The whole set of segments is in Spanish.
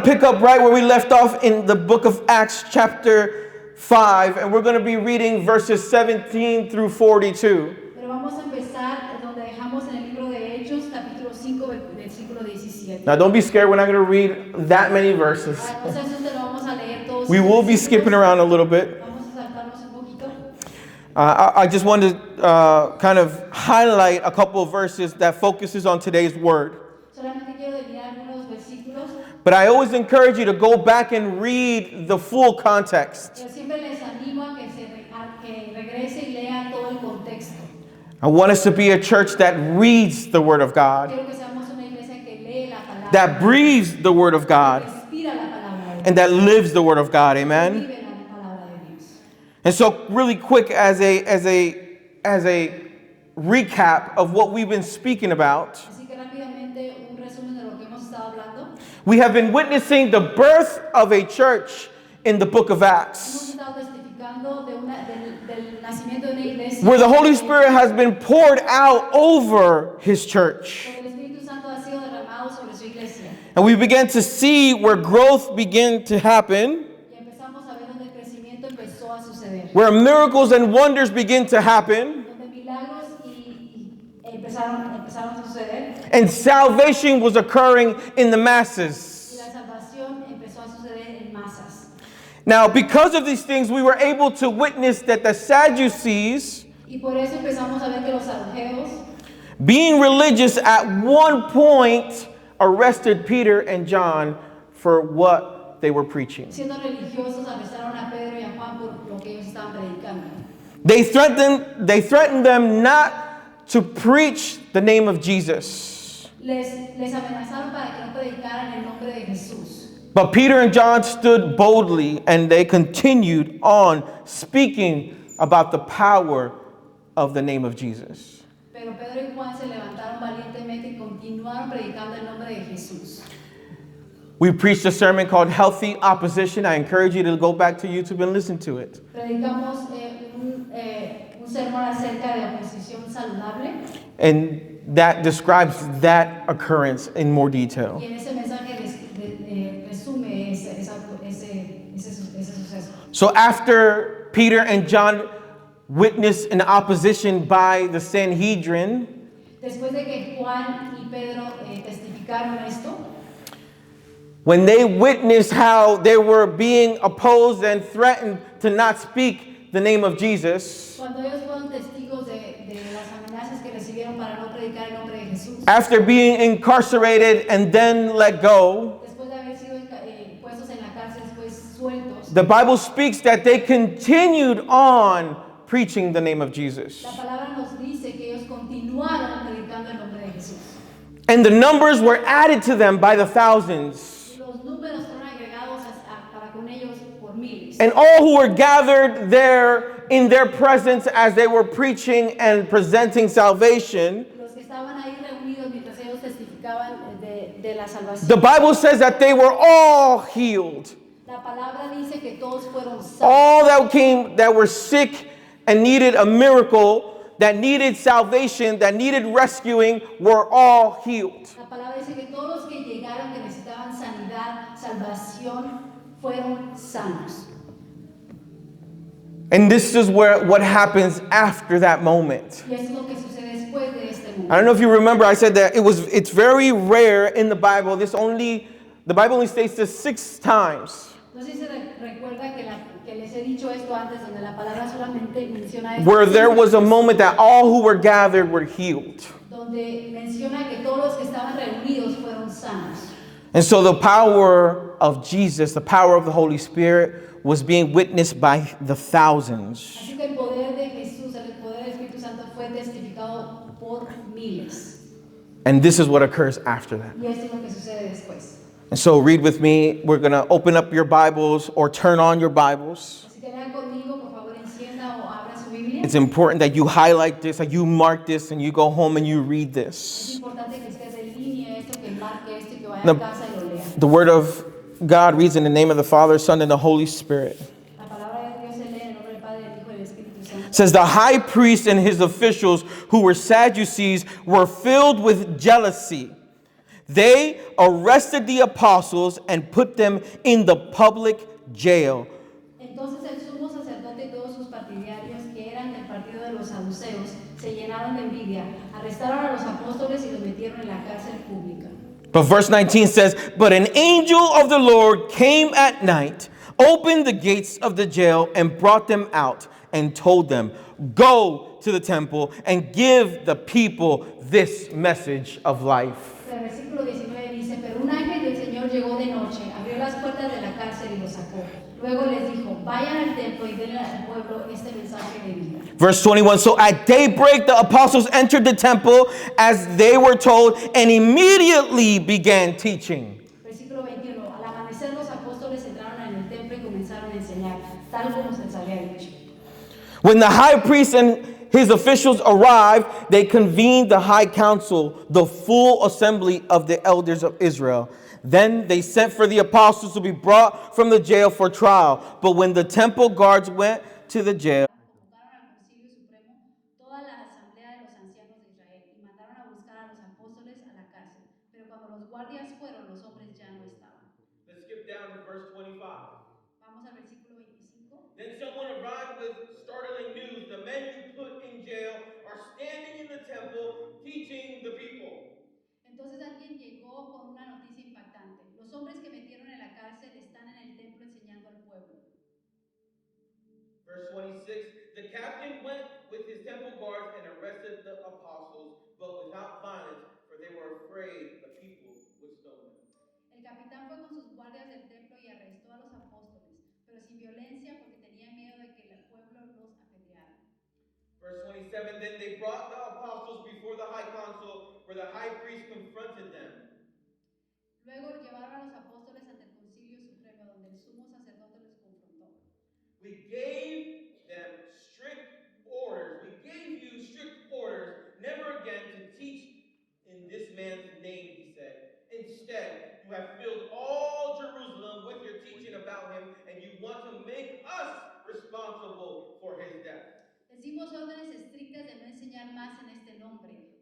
Pick up right where we left off in the book of Acts chapter 5, and we're going to be reading verses 17 through 42. Pero vamos a empezar donde dejamos en el libro de Hechos, capítulo 5, versículo 17. Now don't be scared, we're not going to read that many verses. No se asusten, no vamos a leer todos. We will be skipping around a little bit. Vamos a saltarnos un poquito. I just wanted to kind of highlight a couple of verses that focuses on today's word. Solamente quiero delinear algunos versículos. But I always encourage you to go back and read the full context. Pero siempre les animo a que regrese y lea todo el contexto. I want us to be a church that reads the Word of God, Quiero que seamos una iglesia que lee la palabra, that breathes the Word of God, respira la palabra, and that lives the Word of God. Amen. vive la palabra de Dios. And so, really quick, as a recap of what we've been speaking about, Así que rápidamente un resumen de lo que hemos estado hablando. we have been witnessing the birth of a church in the book of Hemos Acts, estado testificando del nacimiento de una iglesia. where the Holy Spirit has been poured out over His church. Donde el Espíritu Santo ha sido derramado sobre su iglesia. And we began to see where growth began to happen, Y empezamos a ver donde el crecimiento empezó a suceder. where miracles and wonders begin to happen, Donde milagros empezaron a suceder. and salvation was occurring in the Y masses. la salvación empezó a suceder en masas. Now, because of these things, we were able to witness that the Sadducees, Y por eso empezamos a ver que los saduceos, being religious at one point, arrested Peter and John for what they were preaching. siendo religiosos, arrestaron a Pedro y a Juan por lo que ellos estaban predicando. They threatened them not to preach the name of Jesus. Les amenazaron para que no predicaran el nombre de Jesús. But Peter and John stood boldly, and they continued on speaking about the power of the name of Jesus. Pero Pedro y Juan se levantaron valientemente y continuaron predicando el nombre de Jesús. We preached a sermon called Healthy Opposition. I encourage you to go back to YouTube and listen to it. Predicamos un sermón acerca de oposición saludable. And that describes that occurrence in more detail. Y en ese mensaje resume ese suceso. So after Peter and John witnessed an opposition by the Sanhedrin, Después de que Juan y Pedro testificaron esto, when they witnessed how they were being opposed and threatened to not speak the name of Jesus, cuando ellos fueron testigos de las amenazas que recibieron para no predicar el nombre de Jesús, after being incarcerated and then let go, después de haber sido puestos en la cárcel, después sueltos, the Bible speaks that they continued on preaching the name of Jesus. la palabra nos dice que ellos continuaron predicando el nombre de Jesús. And the numbers were added to them by the thousands. Los números fueron agregados para con ellos por miles. And all who were gathered there in their presence as they were preaching and presenting salvation, Los que estaban ahí reunidos mientras ellos testificaban de la salvación. the Bible says that they were all healed. La palabra dice que todos fueron sanos. All that were sick and needed a miracle, that needed salvation, that needed rescuing, were all healed. La palabra dice que todos los que llegaron que necesitaban sanidad, salvación, fueron sanos. And this is what happens after that moment. Y eso es lo que sucede después de este I momento. don't know if you remember, I said that it's very rare in the Bible. The Bible only states this 6 times. No sé si se recuerda que les he dicho esto antes, donde la palabra solamente menciona esto. Where there was a moment that all who were gathered were healed. Donde menciona que todos los que estaban reunidos fueron sanos. And so the power of Jesus, the power of the Holy Spirit, was being witnessed by the thousands. Así que el poder de Jesús, el poder del Espíritu Santo fue testificado por miles. And this is what occurs after that. Y esto es lo que sucede después. And so read with me. We're going to open up your Bibles or turn on your Bibles. Así que lean conmigo, por favor, encienda o abra su Biblia. It's important that you highlight this, that you mark this, and you go home and you read Es this. importante que usted delinee esto, que marque esto y que vaya The- a casa y lo lea. The Word of God reads in the name of the Father, Son, and the Holy Spirit. La palabra de Dios se lee en el nombre del Padre, del Hijo y del Espíritu Santo. It says the high priest and his officials, who were Sadducees, were filled with jealousy. They arrested the apostles and put them in the public jail. Entonces el sumo sacerdote y todos sus partidarios, que eran del partido de los saduceos, se llenaron de envidia, arrestaron a los apóstoles y los metieron en la cárcel pública. But verse 19 says, "But an angel of the Lord came at night, opened the gates of the jail, and brought them out, and told them, 'Go to the temple and give the people this message of life.'" El versículo 19 dice, pero un ángel del Señor llegó de noche, abrió las puertas de la cárcel y los sacó. Luego les dijo, vayan al templo y denle al pueblo este mensaje de vida. Verse 21, "So at daybreak the apostles entered the temple as they were told, and immediately began teaching." Versículo 21, al amanecer los apóstoles entraron en el templo y comenzaron a enseñar, tal como se les había dicho. When the high priest and his officials arrived, they convened the high council, the full assembly of the elders of Israel. Then they sent for the apostles to be brought from the jail for trial. But when the temple guards went to the jail, Convocaron al Concilio Supremo toda la asamblea de los ancianos de Israel y mandaron a buscar a los apóstoles a la cárcel. Pero cuando los guardias fueron, los hombres ya no estaban. let's skip down to verse 25. Vamos al versículo 25. Then someone arrived with startling news. The men you put in jail are standing in the temple teaching the people. Entonces alguien llegó con una noticia impactante. Los hombres que metieron en la cárcel están en el templo enseñando al pueblo. Verse 26, the captain went with his temple guards and arrested the apostles, but without violence, for they were afraid the people would stone them. El capitán fue con sus guardias del templo y arrestó a los apóstoles, pero sin violencia porque tenía miedo de que el pueblo los apedreara. Verse 27, then they brought the apostles before the high council, where the high priest confronted them. Luego llevaron a los apóstoles ante el Concilio Supremo, donde el sumo sacerdote los confrontó. We gave them strict orders. We gave you strict orders never again to teach in this man's name, he said. Instead, you have filled all Jerusalem with your teaching about him, and you want to make us responsible for his death. Les dimos órdenes estrictas de no enseñar más en este nombre,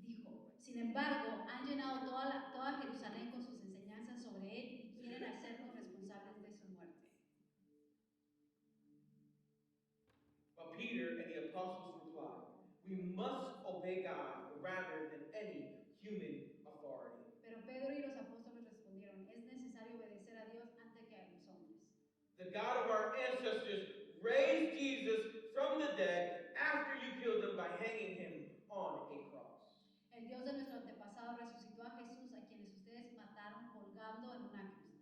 dijo. Sin embargo, han llenado toda Jerusalén con sus enseñanzas sobre él y quieren hacernos responsables de su muerte. But Peter and the apostles replied, we must obey God rather than any human authority. Pero Pedro y los apóstoles respondieron, es necesario obedecer a Dios antes que a los hombres. The God of our ancestors raised Jesus from the dead after you killed him by hanging him on a cross. El Dios de nuestro antepasado resucitó a Jesús, a quienes ustedes mataron colgando en una cruz.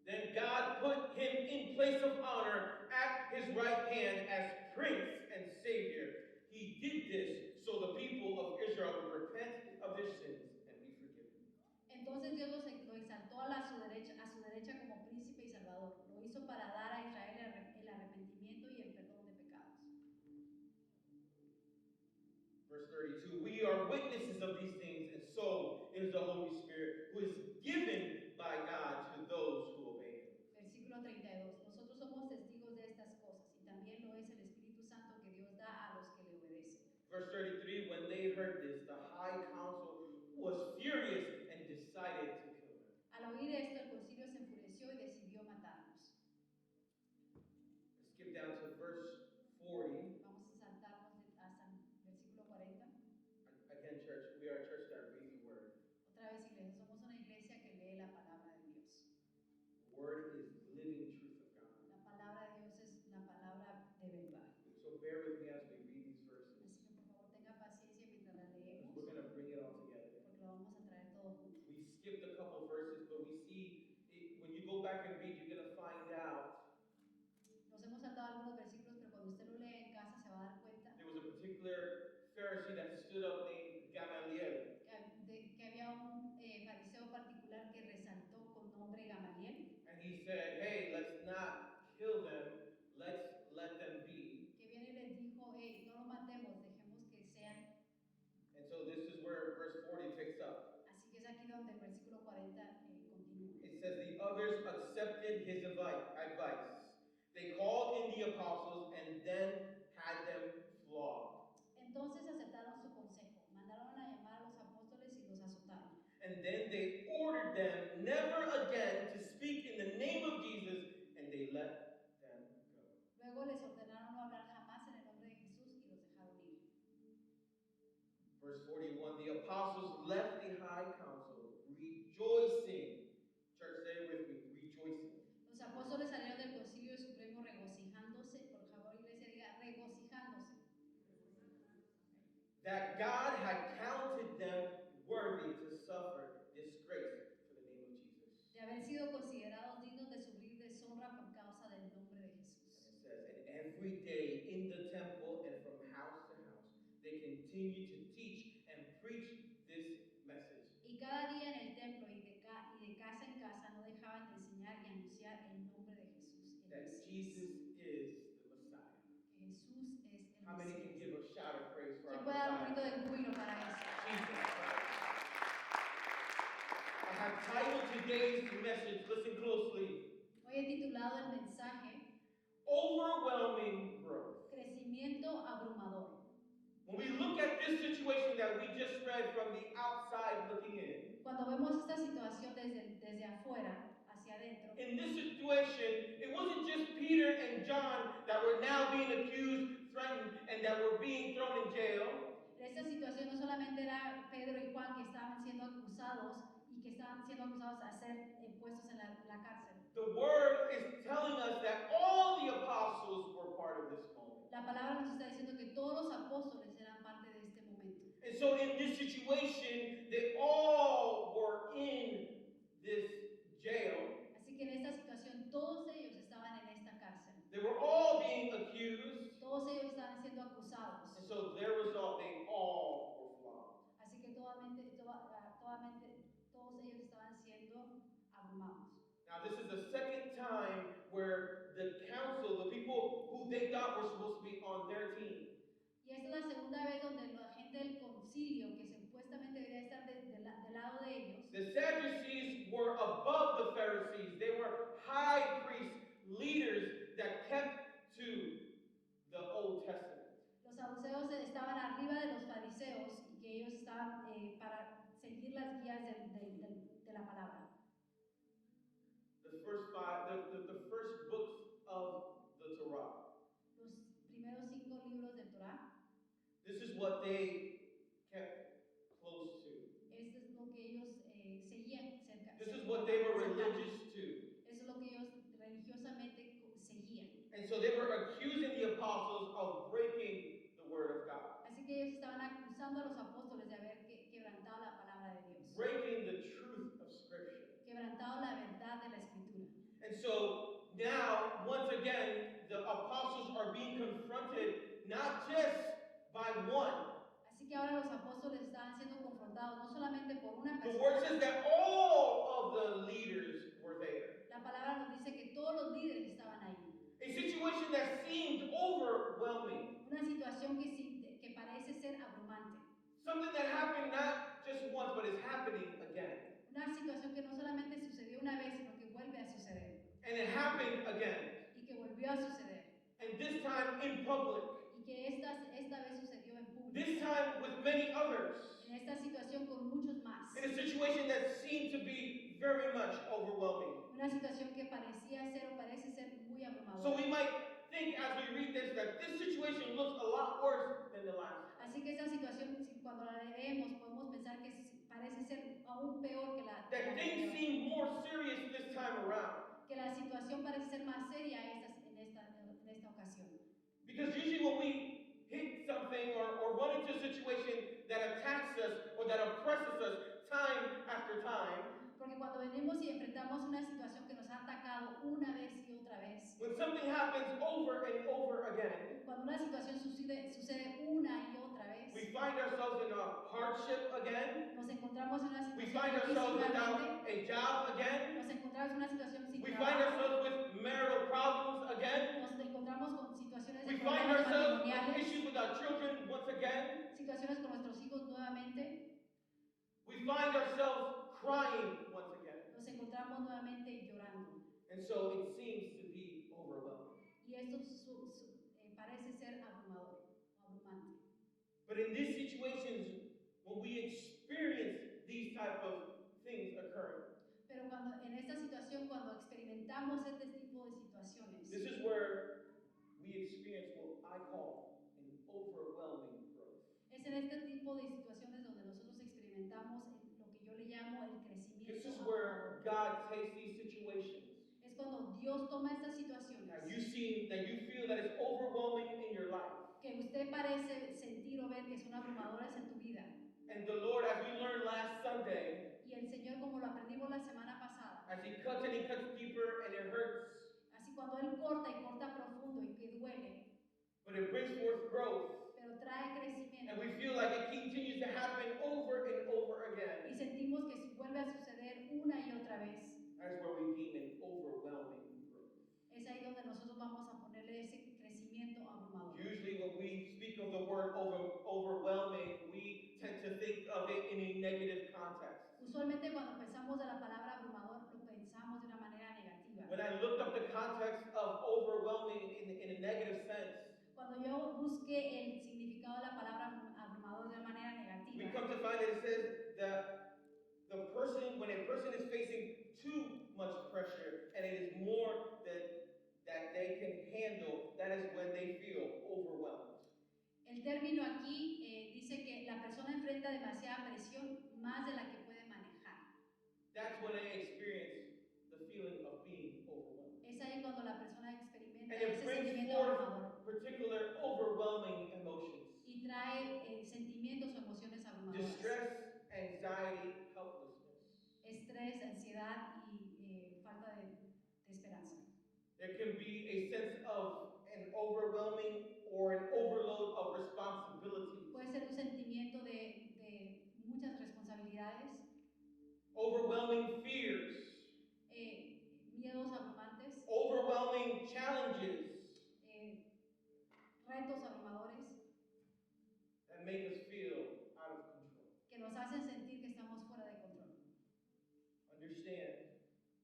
Then God put him in place of honor at his right hand as Prince and Savior. He did this so the people of Israel would repent of their sins and be forgiven. Entonces Dios lo exaltó su derecha como príncipe y salvador. Lo hizo para dar a Israel el arrepentimiento y el perdón de pecados. Verse 32, we are witnesses of these things, and so is the Holy Spirit, who is given by God to those who obey him. Versículo 32, nosotros somos testigos de estas cosas, y también lo es el Espíritu Santo que Dios da a los que le obedecen. Verse 33, when they heard this, the high council was furious and decided to kill them. Al oír esto, el concilio se enfureció y decidió matarlos. Let's skip down to verse 40. Vamos a saltarnos hasta el versículo 40. Again, church, we are a church that reads the word. Otra vez, iglesia, somos una iglesia que lee la palabra de Dios. The word is living truth of God. La palabra de Dios es la palabra de verdad. So bear with me as we read these verses. Así que por favor tenga paciencia mientras la leemos, We're going to bring it all together. porque lo vamos a traer todo junto. We skipped a couple verses, but we see it, when you go back and read, you're going to find out Nos hemos saltado algunos versículos, pero cuando usted lo lee en casa se va a dar cuenta there was a particular Pharisee that stood up named Gamaliel. que había un fariseo particular que resaltó con nombre Gamaliel, And he said, hey, let's not kill them, let's let them be. que viene y les dijo, hey, no lo matemos, dejemos que sean. And so this is where verse 40 picks up. Así que es aquí donde el versículo 40 continúa. It says, the others accepted his advice. They called in the apostles and then had them flogged. Entonces aceptaron su consejo, mandaron a llamar a los them never again to speak in the name of Jesus, and they let them go. Luego les ordenaron no hablar jamás en el nombre de Jesús y los dejaron ir. Verse 41, the apostles left the high council, rejoicing. Church, say it with me, rejoicing. Los apóstoles salieron del concilio supremo regocijándose, por favor, iglesia, diga regocijándose, That God had counted them worthy to suffer disgrace for the name of Jesus. de haber sido considerados dignos de sufrir deshonra por causa del nombre de Jesús. And it says, and every day in the temple and from house to house, they continued to teach and preach this message. Y cada día en el templo y de casa en casa no dejaban de enseñar y anunciar el nombre de Jesús, el That Mesías, Jesus is the Messiah. que Jesús es el How many can Mesías. give a shout of praise for ¿Quién our puede dar un grito Messiah? de júbilo para eso? Jesus Christ. I have titled today's message, listen closely, Hoy he titulado el mensaje Overwhelming Growth. Crecimiento abrumador. When we look at this situation that we just read from the outside looking in, Cuando vemos esta situación desde afuera hacia adentro, in this situation, it wasn't just Peter and John that were now being accused, threatened, and that were being thrown in jail. esta situación no solamente era Pedro y Juan que estaban siendo acusados y que estaban siendo acusados a ser puestos en la cárcel. The word is telling us that all the apostles were part of this moment. La palabra nos está diciendo que todos los apóstoles eran parte de este momento. And so in this situation, they all were in this jail. Así que en esta situación todos ellos estaban en esta cárcel. They were all being accused. Todos ellos estaban siendo acusados. And so their result, they all were flogged. Así que todos ellos estaban siendo abrumados. Now, this is the second time where the council, the people who they thought were supposed to be on their team, Y esta es la segunda vez donde la gente del concilio, que supuestamente debería estar del lado de ellos, the Sadducees were above the Pharisees. They were high priests, leaders that kept to the Old Testament. los saduceos estaban arriba de los fariseos y que ellos estaban para seguir las guías de la palabra. The first books of the Torah. Los primeros 5 libros del Torá, This is what they kept close to. esto es lo que ellos seguían cerca. This is what they were cercanos. religious to. Eso es lo que ellos religiosamente seguían. And so they were accusing the apostles of breaking the word of God, Así que ellos estaban acusando a los apóstoles de haber quebrantado la palabra de Dios, breaking the truth of Scripture. quebrantado la verdad de la Escritura. And so now, once again, the apostles are being confronted not just by one. Así que ahora los apóstoles estaban siendo confrontados no solamente por una The word persona. says that all of the leaders were there. La palabra nos dice que todos los líderes estaban ahí. A situation that seemed overwhelming. Una situación que parece ser abrumante. Something that happened not just once, but is happening again. Una situación que no solamente sucedió una vez, sino que vuelve a suceder. And it happened again. Y que volvió a suceder. And this time in public. Y que esta vez sucedió en público. This time with many others. En esta situación con muchos más. In a situation that seemed to be very much overwhelming. Una situación que parecía ser o parece ser muy So abrumadora. we might think as we read this that this situation looks a lot worse than the last. Así que esta situación, cuando la leemos, podemos pensar que parece ser aún peor que la That things anterior. seem more serious this time around. Que la situación parece ser más seria en esta ocasión. Because usually when we hit something or run into a situation that attacks us or that oppresses us time after time, Porque cuando venimos y enfrentamos una situación que nos ha atacado una vez y otra vez, when something happens over and over again, cuando una situación sucede una y otra vez, we find ourselves in a hardship again, nos encontramos en una we situación find difícil ourselves without nuevamente, a job again, nos encontramos en una situación sin we find trabajo, ourselves with marital problems again, nos encontramos con situaciones we de find problemas ourselves with matrimoniales, issues with our children once again, situaciones con nuestros hijos nuevamente, we find ourselves crying once again. nos encontramos nuevamente llorando. And so it seems to be overwhelming. Y esto parece ser abrumador o abrumante. But in these situations, when we experience these type of things occurring, experimentamos este tipo de situaciones, this is where we experience what I call an overwhelming growth. es en este tipo de situaciones donde nosotros experimentamos lo que yo le llamo el crecimiento This is abrumador. where God takes these situations Es cuando Dios toma estas situaciones that you feel that it's overwhelming in your life. que usted parece sentir o ver que son abrumadoras en tu vida. And the Lord, as we learned last Sunday, Y el Señor, como lo aprendimos la semana pasada, as He cuts and He cuts deeper and it hurts, así cuando Él corta y corta profundo y que duele, but it brings forth growth. pero trae crecimiento. And we feel like it continues to happen over and over Y again. sentimos que vuelve a suceder una y otra vez. That's where we gain an overwhelming growth. Es ahí donde nosotros vamos a ponerle ese crecimiento abrumador. Usually when we speak of the word overwhelming, we tend to think of it in a negative context. Usualmente cuando pensamos de la palabra abrumador, lo pensamos de una manera negativa. When I looked up the context of overwhelming in a negative sense, Cuando yo busqué el significado de la palabra abrumador de una manera we negativa, come to find that it says that when a person is facing too much pressure and it is more than that they can handle, that is when they feel overwhelmed. el término aquí dice que la persona enfrenta demasiada presión más de la que puede manejar. That's when I experience the feeling of being overwhelmed. Es ahí cuando la persona experimenta And it ese brings sentimiento forth abrumador particular overwhelming emotions. y trae sentimientos o emociones abrumadoras. Distress, anxiety, helplessness. Estrés, ansiedad y falta de esperanza. There can be a sense of an overwhelming or an overload of responsibility. Puede ser un sentimiento de muchas responsabilidades, Overwhelming fears, miedos abrumantes, overwhelming challenges retos abrumadores that make us feel out of control. que nos hacen sentir que estamos fuera de control. Understand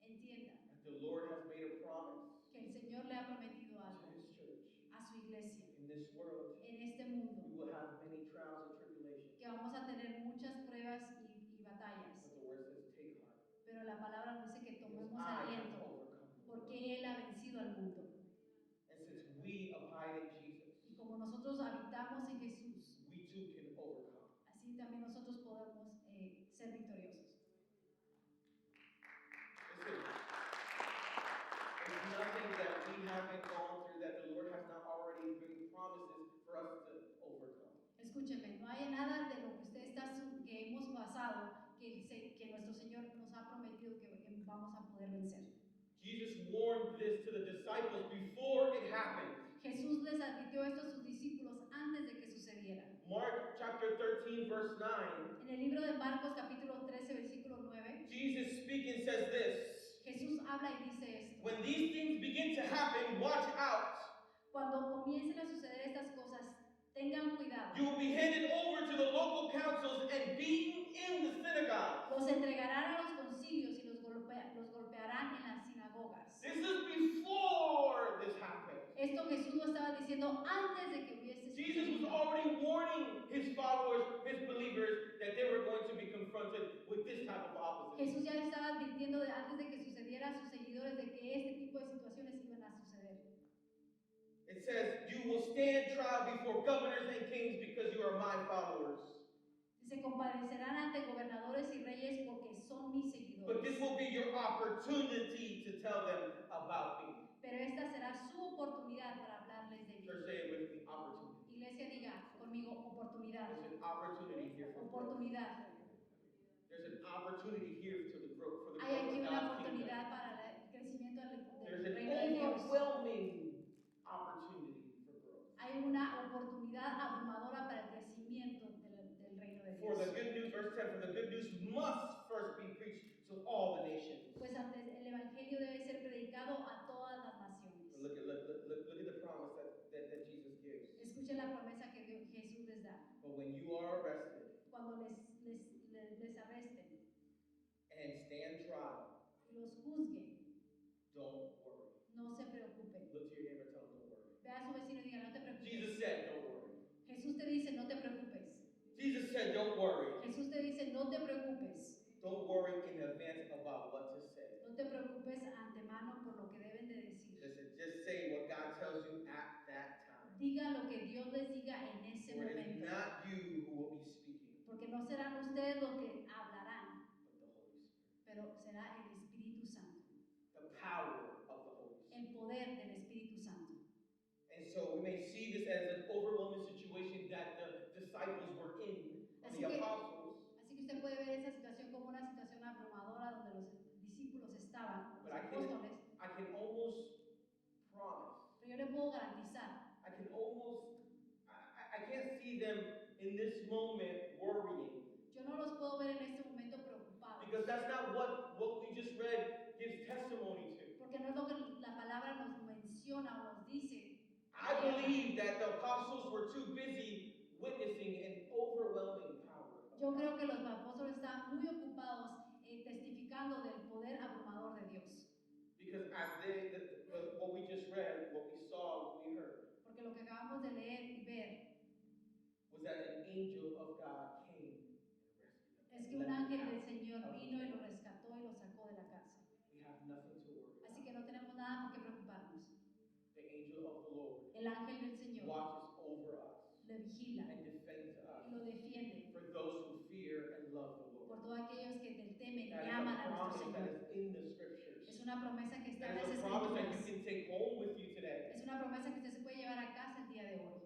Entienda that the Lord has made a promise que el Señor le ha prometido to algo His church. a su iglesia In this world, en este we mundo, will have many trials and tribulations. que vamos a tener muchas pruebas y batallas, But the word says, take heart. pero la palabra nos dice que Because tomemos I have aliento overcome the world. porque Él ha vencido al mundo. And since we abide in Jesus, Y como nosotros habitamos en Jesús, we too can overcome. así también nosotros podemos ser victoriosos. Listen, there's nothing that we haven't gone through that the Lord has not already given promises for us to overcome. Escúcheme, no hay nada de lo que que hemos pasado que nuestro Señor nos ha prometido que vamos a poder vencer. Jesus warned this to the disciples before it happened. Jesús les advirtió esto a sus discípulos antes de que sucediera. Mark chapter 13, verse 9. En el libro de Marcos capítulo 13, versículo 9, Jesus speaking says this. Jesús habla y dice esto. When these things begin to happen, watch out. Cuando comiencen a suceder estas cosas, tengan cuidado. You will be handed over to the local councils and beaten in the synagogue. Los entregarán a los concilios y los golpearán en las sinagogas. This is before this happened. Esto Jesús lo estaba diciendo antes de que hubiese Jesus was sucedido. already warning his followers, his believers, that they were going to be confronted with this type of opposition. Jesús ya estaba advirtiendo antes de que sucediera a sus seguidores de que este tipo de situaciones iban a suceder. It says, you will stand trial before governors and kings because you are my followers. Se compadecerán ante gobernadores y reyes porque son mis But this seguidores. will be your opportunity to tell them about me. Pero esta será su oportunidad para hablarles de mí. Church, say it with me, opportunity. Iglesia, diga conmigo oportunidad. There's an opportunity here for growth. Oportunidad. There's an opportunity here to the growth, for the Hay growth aquí of una God's kingdom. oportunidad para el crecimiento There's del an reino de Dios. overwhelming opportunity for growth. Hay una oportunidad abrumadora para el crecimiento del reino de For the Dios. good news, verse 10, for the good news must first be preached to all the nations. Pues antes el evangelio debe ser predicado a todas las naciones. Look at the promise that Jesus gives. Escuchen la promesa que Jesús les da. But when you are arrested Cuando les arresten and stand trial, y los juzguen, don't worry. no se preocupen. Look to your neighbor and tell them, don't worry. Ve a su vecino y diga, no te Jesus preocupes. said, don't worry. Jesús te dice, no te preocupes. Jesus said, don't worry. Jesús te dice, no te preocupes. Don't worry in advance about what to say. No te preocupes antemano antemano por lo que deben de decir. Listen, just say what God tells you at that time. Diga lo que Dios les diga en ese For it is momento. not you who will be speaking, Porque no serán ustedes los que hablarán, but the Holy Spirit. pero será el Espíritu Santo. The power of the Holy Spirit. El poder del Espíritu Santo. And so we may see this as an overwhelming situation that the disciples were in, or the apostles. Así que usted puede ver esa situación como una situación abrumadora donde los discípulos estaban, But los apóstoles. I can almost promise, Pero yo le puedo garantizar, I can't see them in this moment worrying. yo no los puedo ver en este momento preocupados. Because that's not what we just read gives testimony to. Porque no es lo que la palabra nos menciona o nos dice. I believe that the apostles were too busy witnessing an overwhelming power. Yo creo que los apóstoles estaban muy ocupados testificando del poder abrumador de Dios. Because as what we just read, what we saw, what we heard, porque lo que acabamos de leer y ver was that an angel of God came and rescued them. es que un ángel del Señor vino y lo rescató y lo sacó de la cárcel. We have nothing to worry Así about. que no tenemos nada por qué preocuparnos. The angel of the Lord El ángel del Señor watches over us le vigila and defends y us lo defiende for those who fear and love the Lord. por todos aquellos que te temen y That is aman a a nuestro promise that Señor. is in the scriptures. Es una promesa que está en That las is a promise that you Escrituras. can take home with you today. Es una promesa que usted se puede llevar a casa el día de hoy.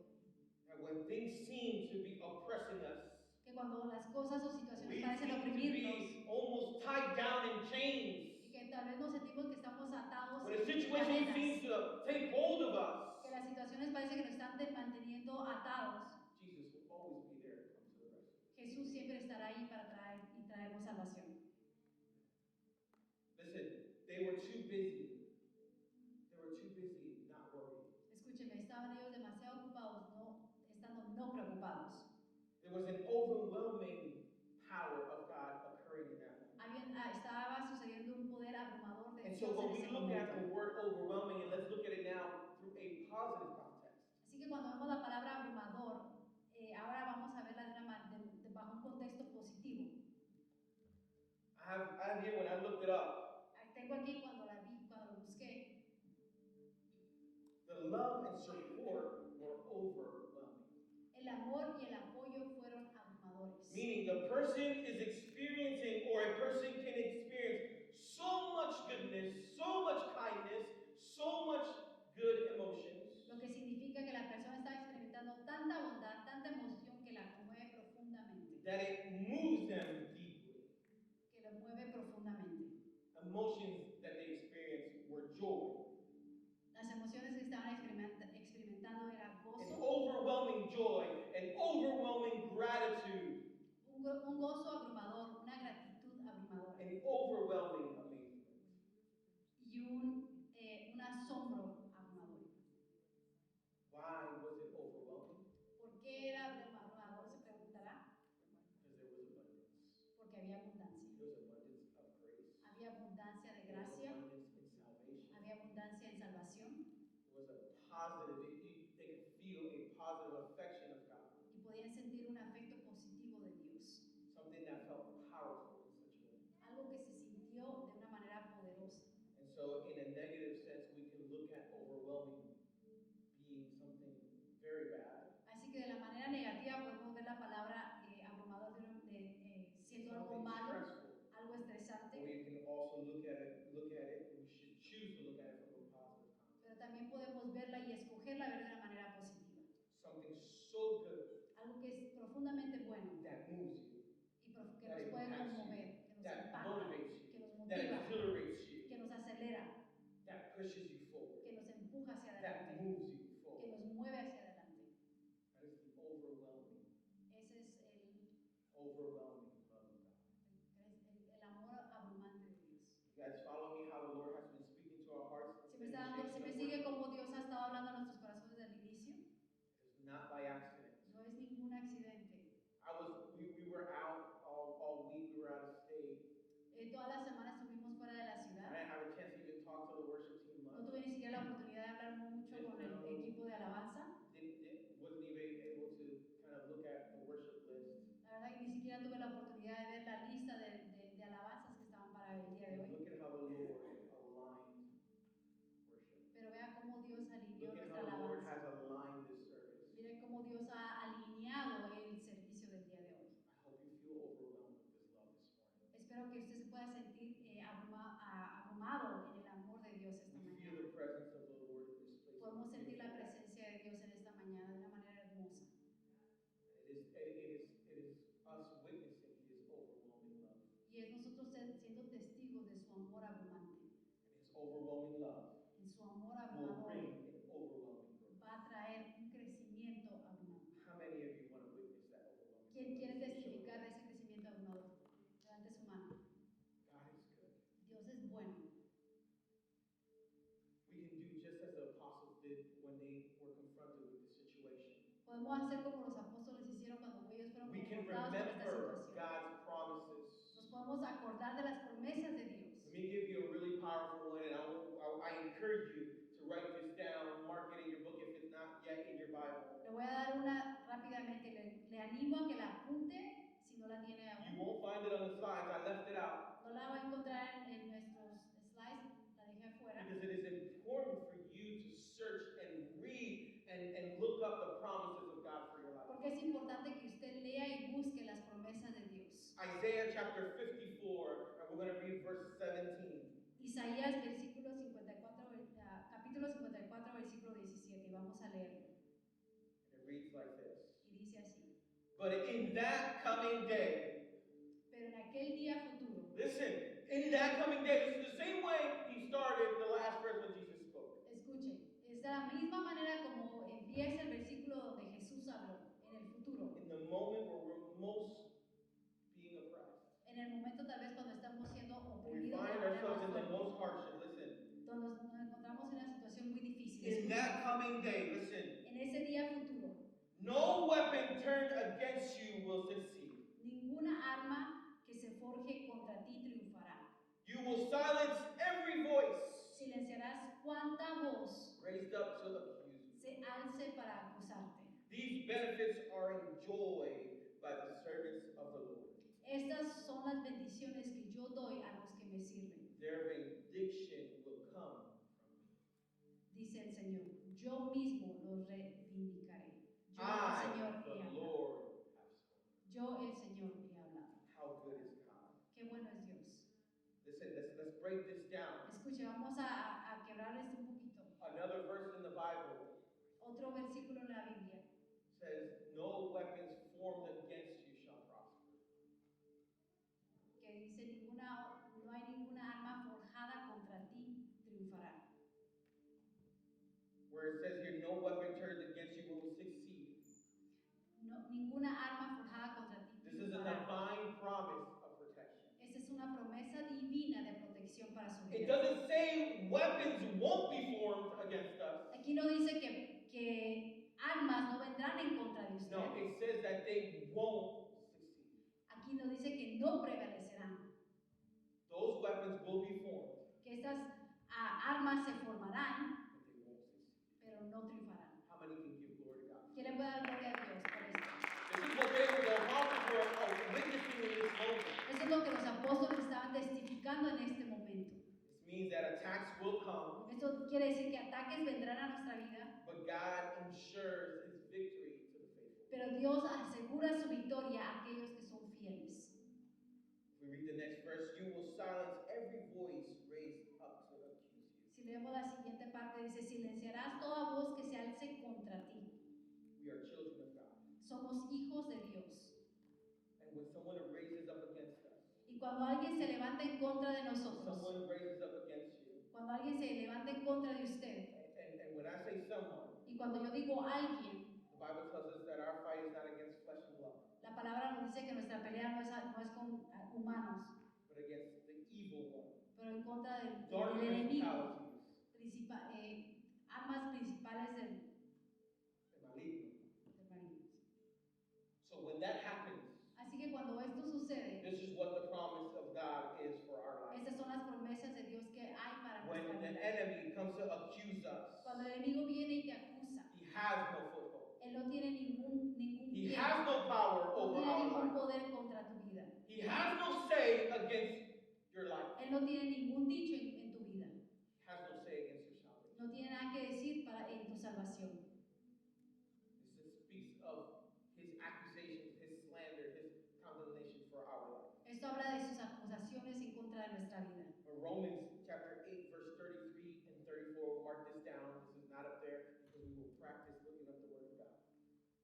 That when things seem to be oppressing us, Que cuando las cosas o situaciones we parecen seem to oprimirnos be almost tied down in chains. y que tal vez nos sentimos que estamos atados When a en situation cadenas, seems to take hold of us, que las situaciones parece que nos están manteniendo atados, Jesus will always be there to come to the rescue. Jesús siempre estará ahí para traernos salvación. Listen, they were too busy. They were too busy not worrying. Escúcheme, estaban ellos demasiado ocupados, estando no preocupados. There was an overwhelming power of God occurring in that moment. Estaba sucediendo un poder abrumador de And Dios so when en we ese look at the momento. word overwhelming, and let's look at it now through a positive context. Así que cuando vemos la palabra abrumador, ahora vamos a verla bajo un contexto positivo. I have here when I looked it up, Tengo aquí cuando lo busqué, the love and support were overwhelming. el amor y el apoyo fueron abrumadores. Meaning the person is experiencing, or a person can experience so much goodness, so much kindness, so much good emotions, Lo que significa que la persona está experimentando tanta bondad, tanta emoción que la conmueve profundamente. that it moves them deeply. Que lo mueve profundamente. Emotions that they experienced were joy. Las emociones que estaban experimentando era An gozo, overwhelming joy, an overwhelming gratitude, un gozo abrumador, una gratitud abrumadora an overwhelming amazement. y un asombro abrumador. Why was it overwhelming? ¿Por qué era abrumador? Se preguntará. Because there was abundance. Porque había abundancia. There was abundance of grace. Había abundancia de There was gracia, abundance in salvation. había abundancia en salvación It was a positive, they could feel a positive affection of God. y podían sentir un afecto positivo de Dios. Something that felt powerful in such a way. Algo que se sintió de una manera poderosa. And so in a negative sense, we can look at overwhelming being something very bad. Así que de la manera negativa podemos ver la palabra abrumador siendo algo Something malo, stressful. algo estresante, Or you can also look at it, and we should choose to look at it from a positive context. pero también podemos verla y escogerla ver de una manera positiva. Something so good Algo que es profundamente bueno that moves you, y que nos puede conmover, que nos that impacta, motivates you, que nos that motiva, exhilarates you, que nos acelera, that pushes you forward, que nos empuja hacia that adelante, moves you que forward. nos mueve hacia adelante. That is the overwhelming Ese es overwhelming love of God. el amor abrumante de Dios. You guys follow me how the Lord has been speaking to our hearts? Si me sigue como Dios ha estado hablando a nuestros corazones desde el inicio, It's not by accident. no es ningún accidente. We were out all week, we were out of state. Todas las semanas estuvimos fuera de la I ciudad. didn't have a chance to even talk to the worship team No much. did when they were confronted with this situation. Podemos hacer como los apóstoles hicieron cuando ellos fueron We can confrontados con esta remember situación. God's promises. Nos podemos acordar de las promesas de Dios. Let me give you a really powerful one, and I encourage you to write this down, mark it in your book if it's not yet in your Bible. Le voy a dar una rápidamente, le animo a que la apunte si no la tiene You aún. won't find it on the slides. I left it out No la va a encontrar en nuestros slides, la dejé afuera. because it is important for you to search and read and look up the promises of God for your life. Porque es importante que usted lea y busque las promesas de Dios. Isaiah chapter 54, and we're going to read verse 17. Isaías versículo 54, capítulo 54, versículo 17. Vamos a leerlo. And it reads like this. Y dice así. But in that coming day, Pero en aquel día futuro, listen, in that coming day, this is the same way he started the last verse when Jesus spoke. escuchen, es de la misma manera como empieza el versículo donde Jesús habló, en el futuro. In the moment where we're most being oppressed, En el momento tal vez cuando estamos siendo when we oprimidos de find la manera ourselves in más the fuerte, most hardship, listen, donde nos encontramos en una situación muy difícil. in Escuchen, that coming day, listen, en ese día futuro, no weapon turned against you will succeed. ninguna arma que se forje contra ti triunfará. You will silence every voice Silenciarás cuanta voz raised up to accuse you. se alce para acusarte. These benefits are enjoyed by the servants of the Lord. Estas son las bendiciones que yo doy a los que me sirven, Their benediction will come from me. dice el Señor. Yo mismo los reivindicaré. Yo, el I, Señor, he the hablado. Lord, have spoken. Yo, el Señor, he hablado. How good is God? Qué bueno es Dios. Listen, let's break this down. Escuche, vamos a quebrar esto un poquito. Another verse in the Bible Otro versículo en la Biblia says, no weapons formed against you shall prosper. que dice, no hay ninguna arma forjada contra ti triunfará. Where it says here, no weapon turned against you will succeed. No, ninguna arma forjada contra ti This is a triunfará. divine promise of protection. Esa es una promesa divina de protección para su It vida. doesn't say weapons won't be formed against us. Aquí no dice que armas no vendrán en contra de usted. No, it says that they won't succeed. Aquí no dice que no prevalecerán. Those weapons will be formed, Que estas armas se formarán, but they won't succeed. pero no triunfarán. How many can give glory to God? ¿Quién le puede dar gloria a Dios por esto? This is what the apostles were witnessing in this moment. Eso es lo que los apóstoles estaban testificando en este momento. This means that attacks will come, Esto quiere decir que ataques vendrán a nuestra vida, but God ensures his victory to the faithful. pero Dios asegura su victoria a aquellos que son fieles. If we read the next verse, you will silence every voice raised up to accuse you. Si leemos la siguiente parte, dice, silenciarás toda voz que se alce contra ti. We are children of God. Somos hijos de Dios. And when someone raises up against us, Y cuando alguien se levanta en contra de when nosotros, someone raises up against you, cuando alguien se levanta en contra de usted, and when I say someone, y cuando yo digo alguien, the Bible tells us that our fight is not against flesh and blood, la palabra nos dice que nuestra pelea no es con humanos, but against the evil one. pero en contra del Dark enemigo, principalities, armas principales del the maligno. maligno. So when that happens, Así que cuando esto sucede, this is what the promise of God is for our life. estas son las promesas de Dios que hay para When nuestra the vida. enemy comes to accuse us, Cuando el enemigo viene y te acusa, he has no foothold. él no tiene ningún He pie, has no power no over tiene our ningún life. poder contra tu vida. He has no say against your life. Él no tiene ningún dicho en tu vida. He has no say against your salvation. No tiene nada que decir en tu salvación. This speaks of his accusations, his slander, his condemnation for our life. Esto habla de sus acusaciones en contra de nuestra vida. Romans chapter 8, verse 33 and 34. Mark this down. This is not up there because we will practice looking up the word of God.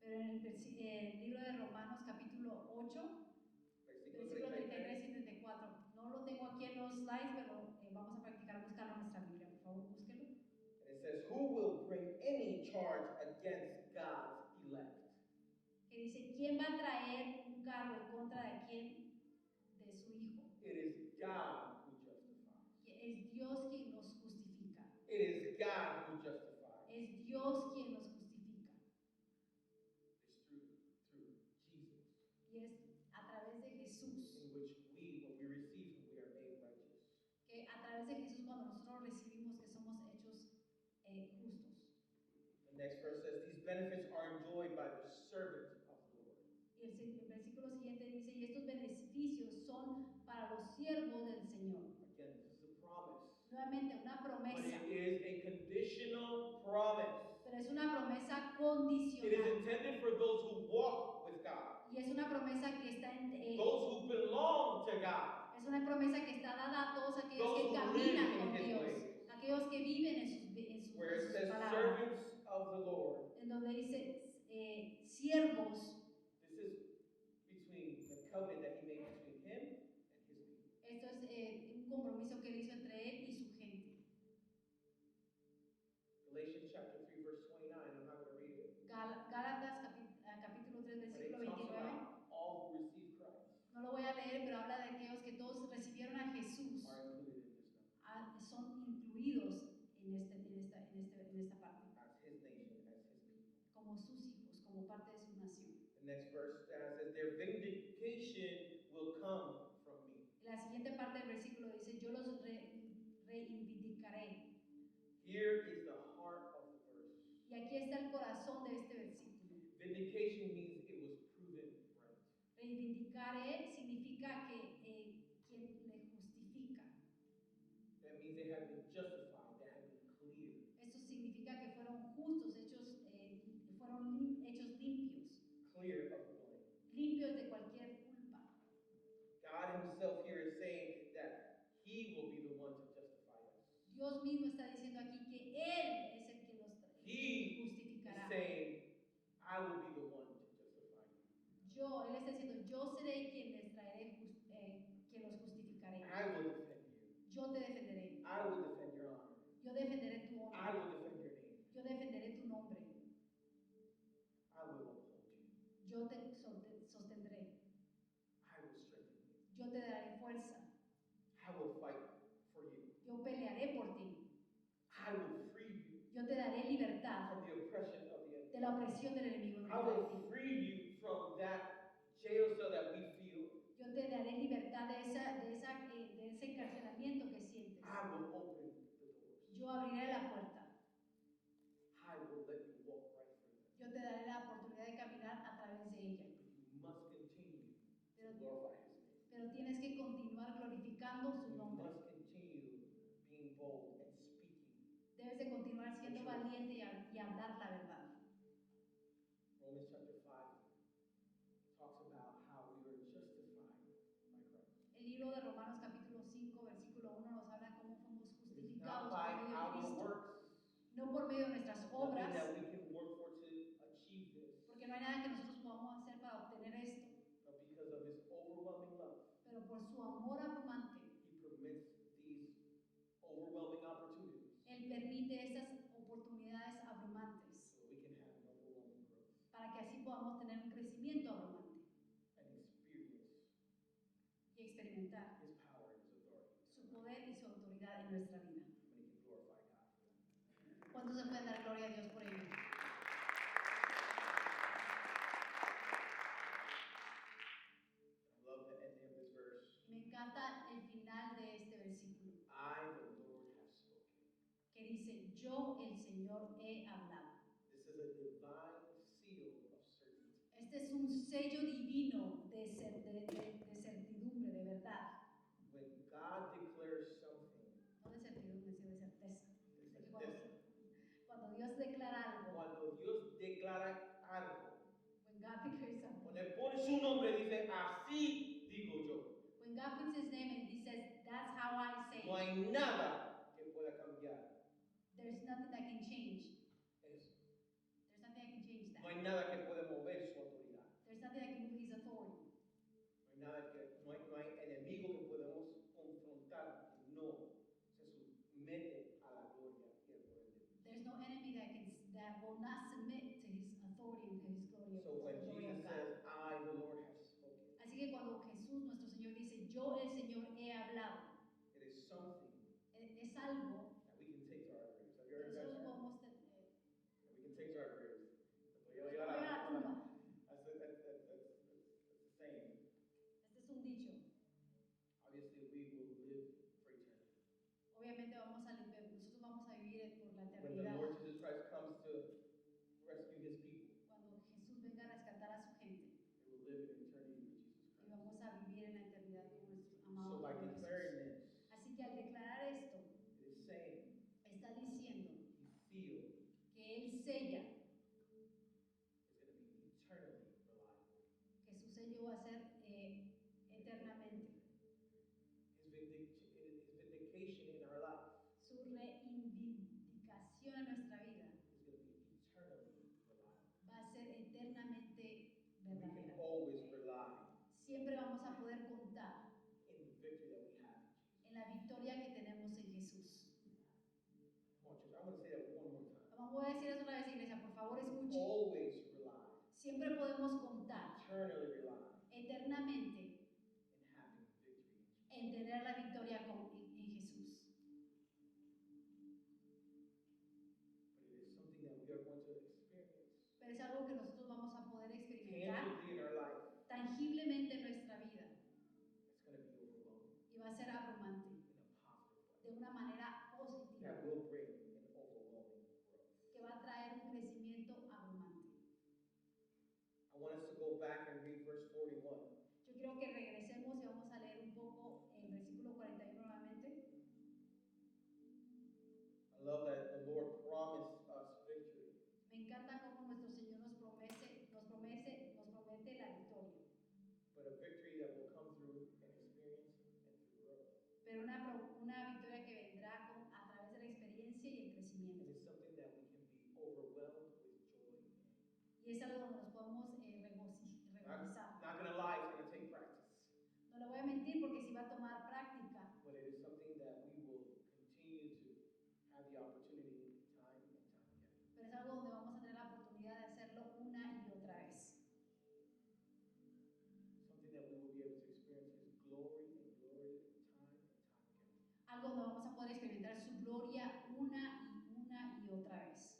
Pero en el libro de Romanos capítulo 8, versículo 33 y 34. No lo tengo aquí en los slides, pero vamos a practicar buscarlo en nuestra Biblia. Por favor, búsquelo. And it says, who will bring any charge against God's elect? Que dice, ¿quién va a traer un cargo en contra de quién? De su Hijo. It is God who justifies. Que es Dios quien nos justifica. It is God who justifies. Es Dios quien nos justifica. It's through Jesus, Y es a través de Jesús. in which we, when we receive Him, we are made righteous. Que a través de Jesús cuando nosotros recibimos que somos hechos justos. The next verse says, these benefits are enjoyed by the servant of the Lord. Y el versículo siguiente dice, y estos beneficios son para los siervos del Señor. Again, this is a promise. Nuevamente, una But promesa, it is a conditional promise. pero es una promesa It is condicional. intended for those who walk with God, Y es una promesa que está those who belong to God, es una promesa que está dada a todos aquellos those que who caminan live con in His Dios, ways. aquellos que viven en sus Where it says palabras, servants of the Lord. en donde dice siervos. This is between the covenant that He made between Him and His people. Esto es un compromiso que él hizo entre él y su gente. Galatians chapter 3, verse 29. I'm not going to read it. Gálatas capítulo 3, But it versículo talks 29. about all who receive Christ No lo voy a leer, pero habla de aquellos que todos recibieron a Jesús, are included in this number. son incluidos en esta parte, As His nation, as His people. como sus hijos, como parte de su nación. The next verse says, their vindication will come from me. Y la siguiente parte del versículo dice, yo los reivindicaré. Here is the heart of the verse. Y aquí está el corazón de este versículo. Vindication means it was proven right. Reivindicaré significa que quien le justifica. That means they have been justified, they have been clear. Esto significa que fueron justos, hechos limpios, Clear of blame. limpios de cualquier culpa. God Himself here is saying that He will be the one to justify us. Dios mismo está diciendo aquí que Él es el que los He is justificará. saying, I will be the one to justify you. Él está diciendo, yo seré quien les traeré, quien los justificaré. I will defend you. Yo te defenderé. I will defend your honor. Yo defenderé tu I honor. will defend your name. Yo defenderé tu nombre. I will uphold you. Yo te sostendré. I will strengthen you. Yo te daré fuerza. I will fight for you. Yo pelearé por ti. I will free you Yo te daré libertad from the oppression of the enemy. de la opresión del enemigo. I will free you from that jail cell that we feel. Yo te daré libertad de ese encarcelamiento que sientes. I will open the doors. Yo abriré la puerta. I will let you walk right through them. Yo te daré la oportunidad de caminar a través de ella. But you must continue Pero, to glorify His name. pero tienes que continuar glorificando su You nombre. must continue being bold and speaking. Debes de continuar siendo valiente y hablar la verdad. Romans chapter 5 talks about how we were justified by Christ. El libro de Romanos capítulo 5, versículo 1 nos habla cómo fuimos It is justificados not by por medio de our Cristo. works, No por medio de nuestras nothing obras, that we can work for to achieve this, porque no hay nada que nosotros podamos hacer para obtener esto, but because of His overwhelming love, pero por su amor abrumante, He permits these overwhelming opportunities Él permite estas oportunidades abrumantes so that we can have an overwhelming growth para que así podamos tener un crecimiento abrumante and experience y experimentar His power and His authority. su poder y su autoridad en nuestra vida. How many can glorify God for that? ¿Cuántos se pueden dar gloria a Dios por ello? I love the ending of this verse. Me encanta el final de este versículo I, the Lord, have spoken. que dice, yo el Señor he hablado. This is a divine seal of certainty. Este es un sello divino de certidumbre, de verdad. When God declares something, No de certidumbre, sino de certeza. de De que certeza. cuando Dios declara algo, Cuando Dios declara algo, when God declares something, cuando Él pone su nombre, dice, así digo yo. when God puts His name and He says, that's how I say No it. hay nada que pueda cambiar There's nothing that can change. eso. There's nothing that can change No that. hay nada que pueda mover su autoridad. There's nothing that can move His authority. No hay enemigo que podamos confrontar que no se somete a la gloria y al poder de Dios. There's no enemy that will not submit to His authority and to His glory. So when glory of Jesus God. says, I, the Lord, have spoken, Así que cuando Jesús, nuestro Señor, dice, yo el Señor he hablado, it is something es algo that we can take to our graves. Have you que heard nosotros that? podemos la When the eternidad. Lord Jesus Christ comes to rescue his people, Cuando Jesús venga a rescatar a su gente they will live in eternity with Jesus y Christ. vamos a vivir en la eternidad con nuestro So amado by Señor declaring Jesús. this, Así que al declarar esto, it is saying está diciendo he sealed que Él sella, is going to be eternally reliable. que su sello va a ser eternamente. His vindication in our life Su reivindicación en nuestra vida is going to be eternally reliable. va a ser eternamente We can verdadera. always rely Siempre vamos a poder contar in the victory that we have in Jesus. en la victoria que tenemos en Jesús. Come on, church. I want to say that one more time. Vamos a decir eso otra vez, iglesia, por favor escuchen. Always rely, Siempre podemos contar eternally rely eternamente in having victory in Jesus. en tener la victoria en Jesús. But it is something that we are going to experience Pero es algo que nosotros vamos a poder experimentar tangibly in our life. tangiblemente en nuestra vida It's going to be overwhelming y va a ser abrumante in a positive way. de una manera positiva That will bring an overwhelming growth. que va a traer un crecimiento abrumante. I want us to go back and read verse 41. Yo quiero que regresemos y vamos a leer un poco el versículo 41 nuevamente. I love that the Lord promised us victory. Me encanta cómo nuestro Señor nos promete la victoria, But a victory that will come through an experience and through growth. pero una victoria que vendrá a través de la experiencia y el And crecimiento. it's something that we can be overwhelmed with joy in. Y es algo donde nos podemos regocijar. Not gonna lie, it's gonna take practice. No le voy a mentir porque si va a tomar práctica, But it is something that we will continue to have the opportunity time and time again. pero es algo donde vamos a tener la oportunidad de hacerlo una y otra vez. Something that we will be able to experience His glory and glory time and time again. Algo donde vamos a poder experimentar su gloria una y otra vez.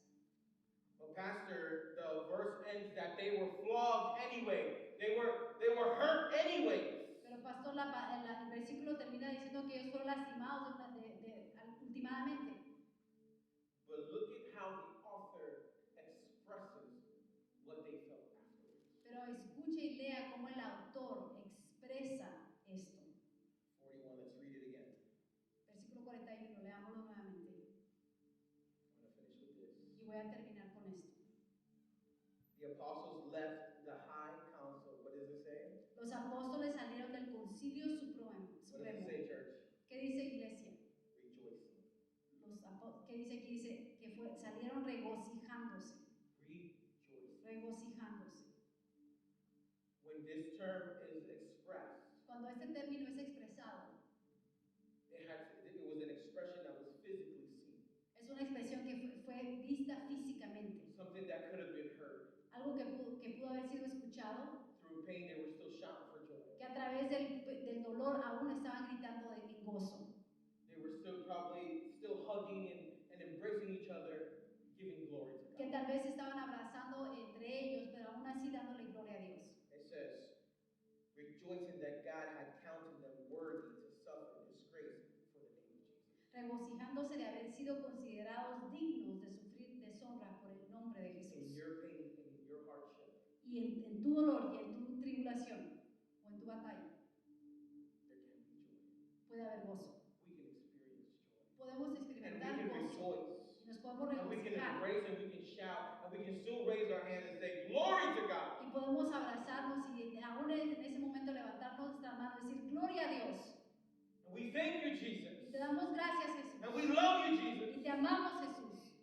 Well, Pastor, the verse ends that they were flogged anyway. They were hurt anyways. Pero pastor, el versículo termina diciendo que ellos fueron lastimados últimamente. But look at how the author expresses what they felt afterwards. Pero escuche y lea cómo el autor expresa esto. 41, let's read it again. Versículo 41, leámoslo nuevamente. I'm going to finish with this. Y voy a terminar con esto. The apostles left the high council. What does it say? Los apóstoles salieron del concilio supremo. What does it say, church? ¿Qué dice iglesia? Rejoicing. ¿Qué dice aquí? Dice que salieron regocijándose. Rejoicing. Regocijándose. When this term is expressed, Cuando este término es expresado, it was an expression that was physically seen. es una expresión que fue vista físicamente. Something that could have been heard. Algo que pudo haber sido escuchado, Through pain, they were still shouting for joy. que a través del dolor aún estaban gritando en gozo. They were probably still hugging and embracing each other, giving glory to Que God. tal vez estaban abrazando entre ellos, pero aún así dándole gloria a Dios. It says, rejoicing that God had counted them worthy to suffer disgrace for the name of Jesus. Regocijándose de haber sido considerados dignos de sufrir deshonra por el nombre de In Jesús. your pain and in your hardship, Y en tu dolor y en tu tribulación o en tu batalla there can be joy. puede haber gozo. We can experience joy. Podemos And we experimentar can gozo rejoice. y nos podemos And we can regocijar embrace and we can shout and we can still raise our hands and say, glory to God. y podemos abrazarnos y aún en ese momento levantarnos nuestra mano y decir gloria a Dios. And we thank you, Y Jesus. te damos gracias, Jesús. And we love you, Jesus. Y te amamos, Jesús.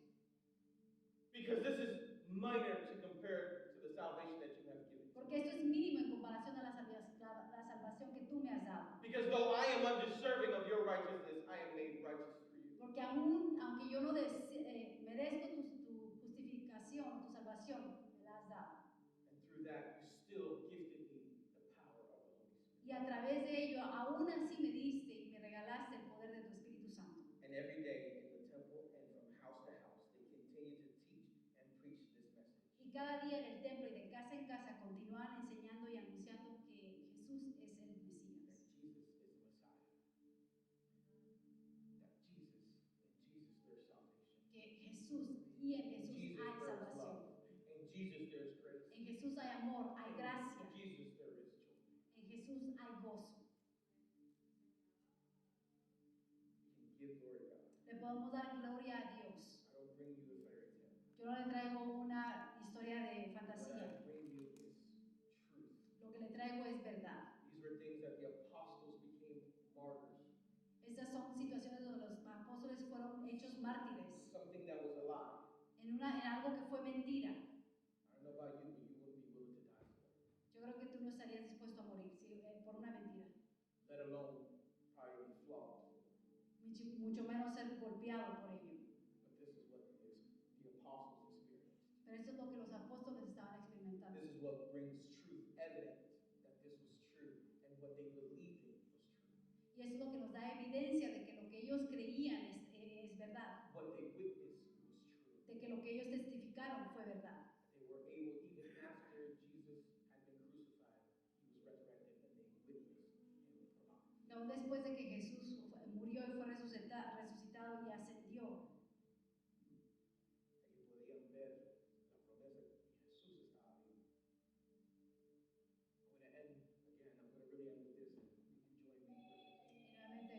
Because this is minor to compare to the salvation that you have given. Porque esto es mínimo en comparación a la salvación que tú me has dado. Because though I am undeserving of your righteousness, I am made righteous through you. Porque aunque yo no merezco tu justificación, tu salvación, me la has dado. And through that, you still gifted me the power of the Holy Spirit. Y a través de ello, aún así me diste y me regalaste el poder de tu Espíritu Santo. And every day in the temple and from house to house, they continue to teach and preach this message. Y cada día en el templo y de casa en casa continúan enseñando y anunciando que Jesús es el That Mesías. Jesus is the Messiah. That Jesus, in Jesus, there's salvation. Que Jesús y en In Jesús Jesus hay there is salvación. love. In Jesus there is grace. En Jesús hay amor, hay gracia. In Jesus there is joy. En Jesús hay gozo. We can give glory to God. Le podemos dar gloria a Dios. I don't bring you a fairy tale. Yo no le traigo una historia de What fantasía. I bring you is truth. Lo que le traigo es verdad. These were things that the apostles became martyrs. Estas son situaciones donde los apóstoles fueron hechos mártires Something that was a lie. en algo que fue mentira. I don't know about you, but you wouldn't be willing to die for it. Yo creo que tú no estarías dispuesto a morir por una mentira. Let alone probably be flogged. Mucho menos ser golpeado por ello. But this is what the apostles experienced. Pero esto es lo que los apóstoles estaban experimentando. This is what brings truth evident that this was true and what they believed in was true. Y eso es lo que nos da evidencia de que lo que ellos creían es verdad. What they witnessed was true. De que lo que ellos testificaron fue verdad. They were able, even after Jesus had been crucified, he was resurrected, and they witnessed him alive. Aún después de que Jesús murió y fue resucitado y ascendió, Ellos podían ver la promesa de que Jesús estaba vivo. I'm going to end again. I'm going to really end with this, and you can join me y nuevamente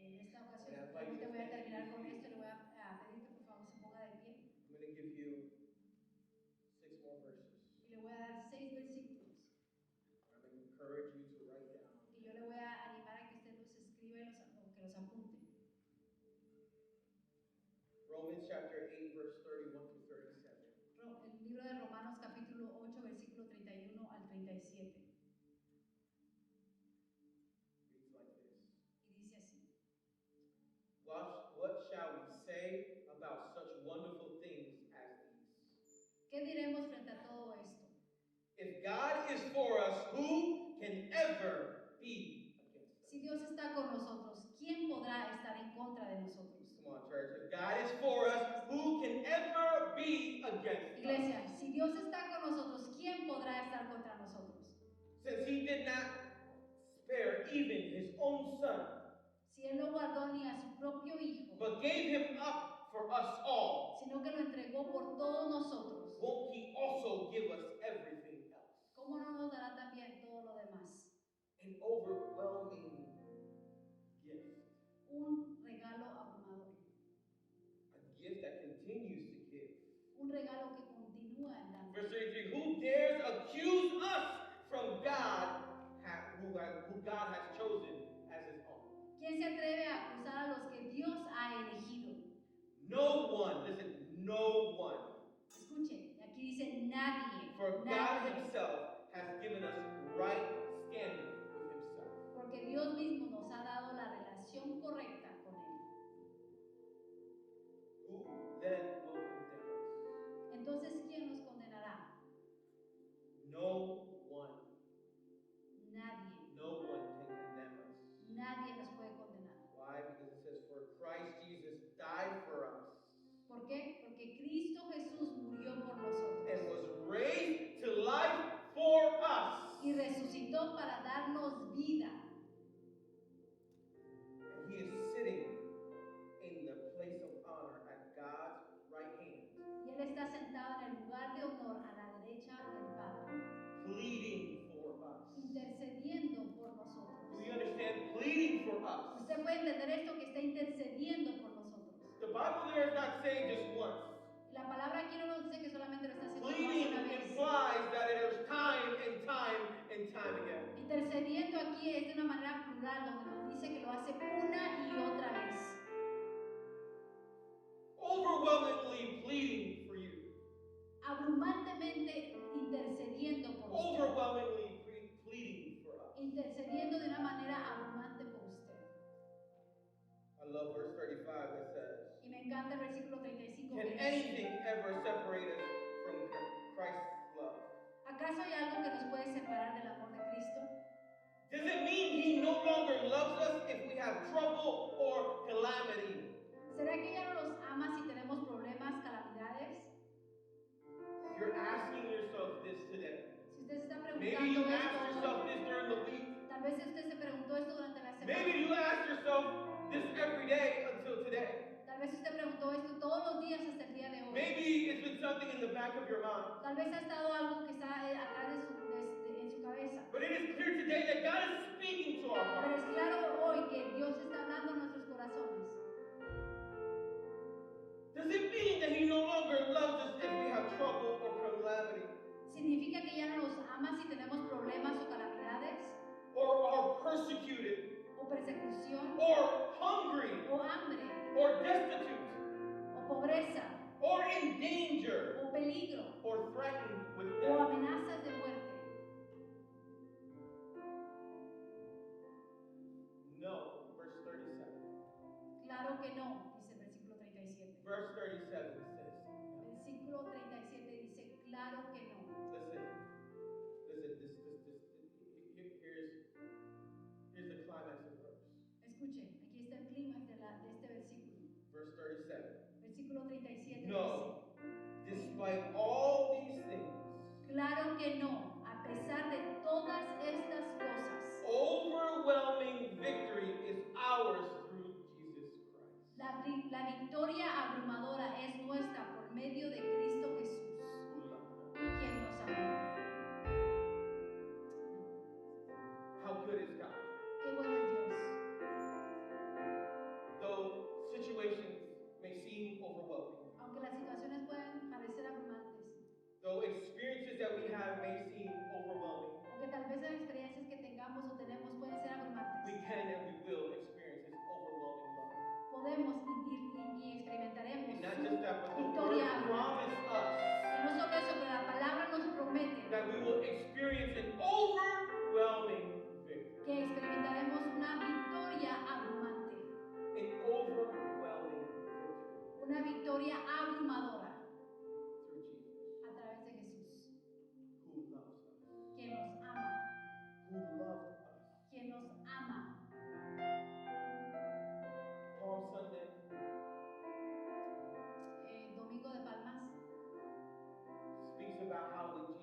en esta ocasión Yeah, realmente voy a terminar con esto y le voy a pedir que por favor se ponga de pie I'm going to give you 6 more verses. y le voy a dar 6 versículos I'm going to encourage you to write down. que yo le voy a animar a que usted los escriba y o que los apunte. Romans chapter 8, verse 31 through 37. El libro de Romanos capítulo 8 versículo 31 al 37 Reads like this. y dice así: What shall we say about such wonderful things as these? ¿Qué diremos frente a todo esto? If God is for us, who can ever be against us? Si Dios está con nosotros, ¿quién podrá estar en contra de nosotros? Come on, church. If God is for us, who can ever be against us? Iglesia, si Dios está con nosotros, ¿quién podrá estar contra nosotros? Since he did not spare even his own son, Si Él no guardó ni a su propio Hijo, but gave him up for us all, sino que lo entregó por todos nosotros, won't he also give us everything else? ¿cómo no nos dará también todo lo demás? An overwhelming gift. Un regalo abrumador, A gift that continues to give. un regalo que continúa en dar. Verse 33, who dares accuse us from God, who God has chosen as his own? ¿Quién se atreve a acusar a los que Dios ha elegido? No one, listen, no one. Escuche, aquí dice nadie, For God nadie, himself has given us right standing with himself. porque Dios mismo nos ha dado la relación correcta con Él. Who then will condemn us? Entonces, ¿quién nos condenará? No one. Nadie, No one can condemn us. nadie nos puede condenar. Why? Because it says, for Christ Jesus died for us ¿Por qué? Porque Cristo Jesús murió por and nosotros was raised to life for us. y resucitó para darnos vida. And he is sitting in the place of honor at God's right hand, Y Él está sentado en el lugar de honor a la derecha del Padre, pleading for us. intercediendo por nosotros. Do you understand? Pleading for us. Usted puede entender esto, que está intercediendo por nosotros. The Bible there is not saying just once. La palabra aquí no nos dice que solamente lo está haciendo más Pleading una vez. implies that it is time and time and time again. Intercediendo aquí es de una manera plural, donde nos dice que lo hace una y otra vez. Overwhelmingly pleading for you. Abrumantemente intercediendo por usted. Overwhelmingly pleading for us. Intercediendo de una manera abrumante por usted. I love verse 35 that says, Y me encanta el versículo 35 can que dice: anything ever separate us from Christ's love? ¿acaso hay algo que nos puede separar del amor de Cristo? Does it mean he no longer loves us if we have trouble or calamity? ¿Será que ya no los ama si tenemos problemas, calamidades? If you're asking yourself this today, Si usted se está maybe you preguntando asked yourself esto, this during the week. tal vez usted se preguntó esto durante la Maybe semana. you ask yourself this every day until today. Tal vez usted preguntó esto todos los días hasta el día de something in the back of your mind. Tal vez ha estado algo que está atrás en su cabeza. But it is clear today that God is speaking to our Pero hearts. es claro hoy que Dios está hablando a nuestros corazones. Does it mean that He no longer loves us if we have trouble or calamity? ¿Significa que ya no nos ama si tenemos problemas o calamidades? Or are persecuted? ¿O persecución? Or hungry? ¿O hambre? Or destitute? ¿O pobreza? Or in danger? ¿O peligro? Or threatened with ¿O death? amenazas de muerte? No. Verse 37. Claro que no, dice el versículo 37. Verse 37 says, Versículo 37 dice, claro que no. Listen, here's the climax of the verse. Escuchen, aquí está el clímax de este versículo. Verse 37. Versículo 37 No, despite all these things, dice, claro que no, a pesar de todas estas cosas, overwhelming victory is ours through Jesus Christ. la victoria abrumadora es nuestra por medio de Cristo Jesús, quien nos amó. How good is God? Qué bueno es Dios. Though situations may seem overwhelming, Aunque las situaciones pueden parecer abrumantes, though experiences that we have may seem overwhelming, aunque tal vez las experiencias que tengamos o tenemos pueden ser we abrumantes, can and we will experience His overwhelming love. podemos y experimentaremos And not just that, but the victoria Word abundante. promised us Y no solo eso, pero la palabra nos promete that we will experience an overwhelming victory. que experimentaremos una victoria abrumante, An overwhelming victory una victoria abrumadora through Jesus, a través de Jesús, who loves us. quien nos ama, Who loved us. quien nos ama. Palm Sunday, Domingo de Palmas speaks about how when